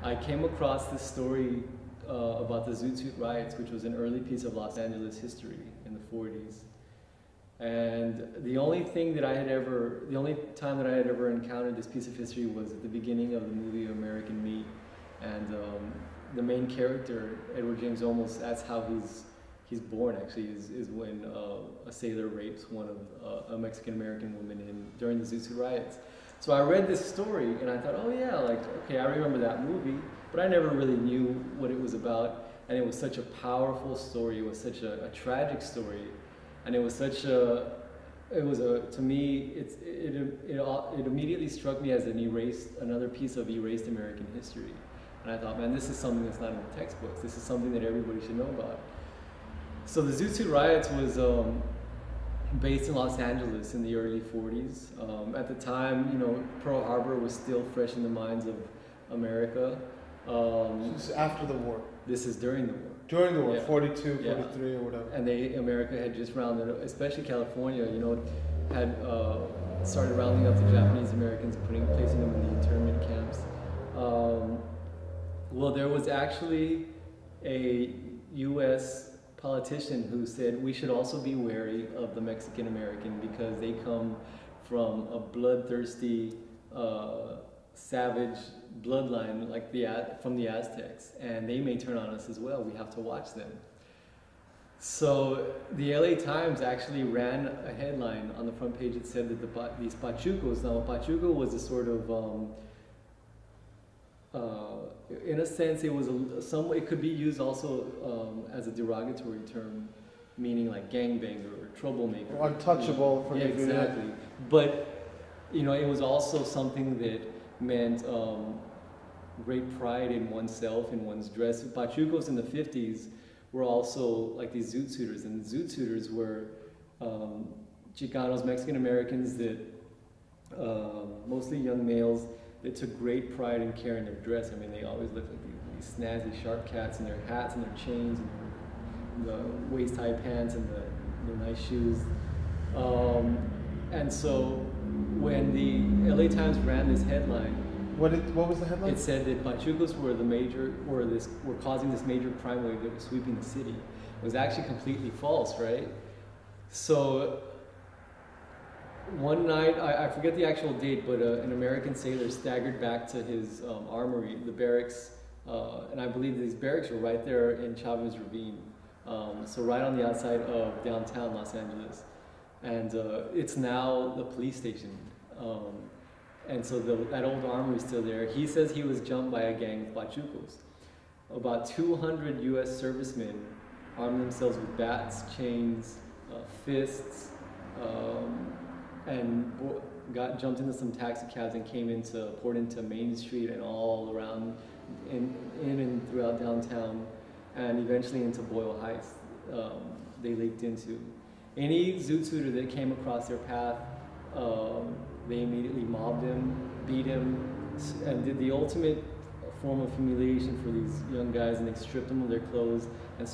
I came across this story about the Zoot Suit Riots, which was an early piece of Los Angeles history in the 40s. And the only time that I had ever encountered this piece of history was at the beginning of the movie American Me. And the main character, Edward James Olmos, that's how he's born actually, is when a sailor rapes one of a Mexican-American woman during the Zoot Suit Riots. So I read this story and I thought, oh yeah, like, okay, I remember that movie, but I never really knew what it was about. And it was such a powerful story, it was such a tragic story. And it was such to me, it immediately struck me as another piece of erased American history. And I thought, man, this is something that's not in the textbooks. This is something that everybody should know about. So the Zoot Suit Riots was based in Los Angeles in the early 40s. At the time, you know, Pearl Harbor was still fresh in the minds of America. This is after the war. This is during the war. During the war, yeah. 42, 43 or whatever. And America had just rounded up, especially California, you know, had started rounding up the Japanese Americans, placing them in the internment camps. Well, there was actually a U.S. politician who said we should also be wary of the Mexican American because they come from a bloodthirsty, savage bloodline like from the Aztecs, and they may turn on us as well. We have to watch them. So the LA Times actually ran a headline on the front page that said that these Puchocos, now Puchoco was a sort of in a sense, it was it could be used also as a derogatory term, meaning like gangbanger or troublemaker. Or untouchable. You know? Yeah, exactly. But you know, it was also something that meant great pride in oneself, in one's dress. Puchocos in the 50s were also like these Zoot Suitors, and the Zoot Suitors were Chicanos, Mexican Americans that mostly young males. They took great pride in carrying their dress. I mean, they always looked like these snazzy sharp cats in their hats and their chains and the waist-high pants and their nice shoes. And so when the LA Times ran this headline, what was the headline? It said that Puchocos were causing this major crime wave that was sweeping the city. It was actually completely false, right? So one night, I forget the actual date, but an American sailor staggered back to his armory, the barracks, and I believe these barracks were right there in Chavez Ravine, so right on the outside of downtown Los Angeles. And it's now the police station. And so that old armory is still there. He says he was jumped by a gang of Puchocos. About 200 U.S. servicemen armed themselves with bats, chains, fists, and jumped into some taxi cabs and poured into Main Street and all around in and throughout downtown, and eventually into Boyle Heights. They leaked into. Any Zoot Suiter that came across their path, they immediately mobbed him, beat him, and did the ultimate form of humiliation for these young guys, and they stripped them of their clothes and